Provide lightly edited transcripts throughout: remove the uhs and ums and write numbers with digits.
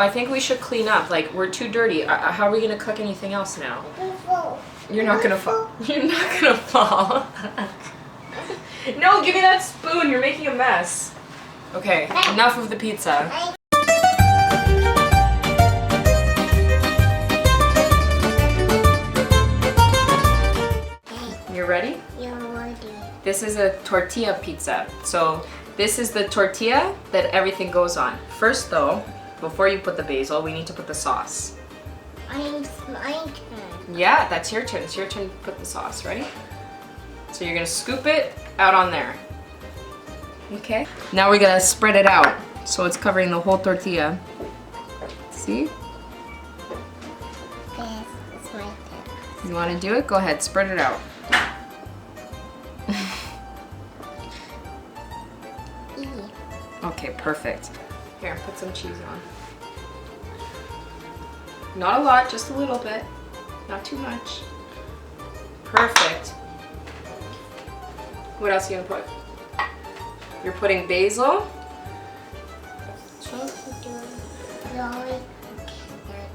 I think we should clean up. Like, we're too dirty. How are we going to cook anything else now? You're not going to fall. You're not going to fall. No, give me that spoon. You're making a mess. Okay, enough of the pizza. You're ready? You're ready. This is a tortilla pizza. So this is the tortilla that everything goes on. First though, before you put the basil, we need to put the sauce. It's my turn. Yeah, that's your turn. It's your turn to put the sauce. Ready? So you're gonna scoop it out on there. Okay. Now we're gonna spread it out so it's covering the whole tortilla. See? Yes, it's my turn. You wanna do it? Go ahead, spread it out. Okay, perfect. Here, put some cheese on. Not a lot, just a little bit. Not too much. Perfect. What else are you gonna put? You're putting basil.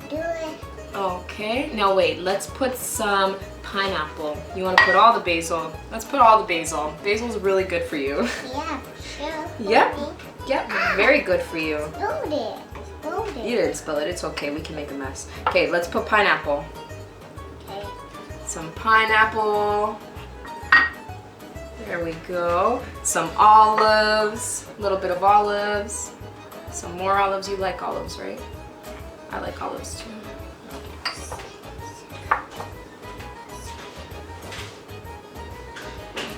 Do it. Okay, now wait, let's put some pineapple. You wanna put all the basil? Let's put all the basil. Basil's really good for you. Yeah, sure. Yep. Yep, very good for you. Spilled it. Spilled it. You didn't spill it, it's okay, we can make a mess. Okay, let's put pineapple. Okay. Some pineapple. There we go. Some olives, a little bit of olives. Some more olives. You like olives, right? I like olives too.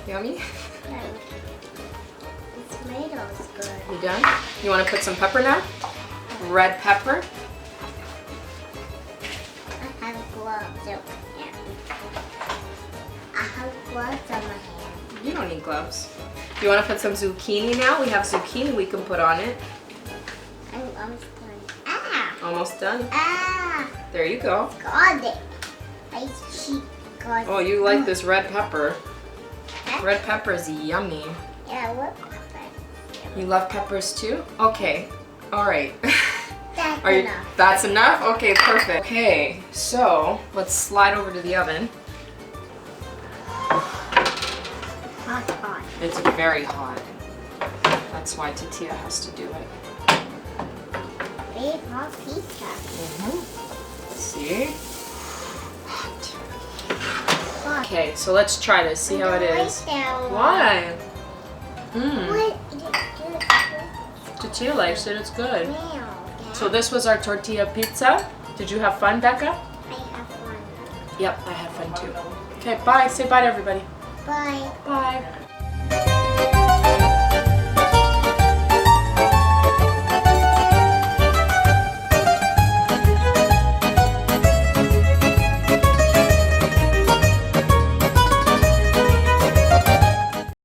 Yummy? The tomato's good. You done? You want to put some pepper now? Red pepper. I have gloves on my hand. I have gloves on my hand. You don't need gloves. You want to put some zucchini now? We have zucchini we can put on it. I'm almost done. Ah! Almost done. Ah! There you go. Got it. I cheat. Got it. Oh, you like this red pepper. Huh? Red pepper is yummy. Yeah, what pepper? You love peppers too? Okay. All right. That's Are you, enough. that's enough? Okay, perfect. Okay, so let's slide over to the oven. Hot, hot. It's very hot. That's why Tortilla has to do it. Big hot pizza. See? Hot. Hot. Okay, so let's try this. See how it is. Down. Why? Mmm. What? Tortilla likes it. It's good. Now, So this was our tortilla pizza. Did you have fun, Becca? I have one. Yep, I had fun too. Okay, bye. Say bye to everybody. Bye. Bye.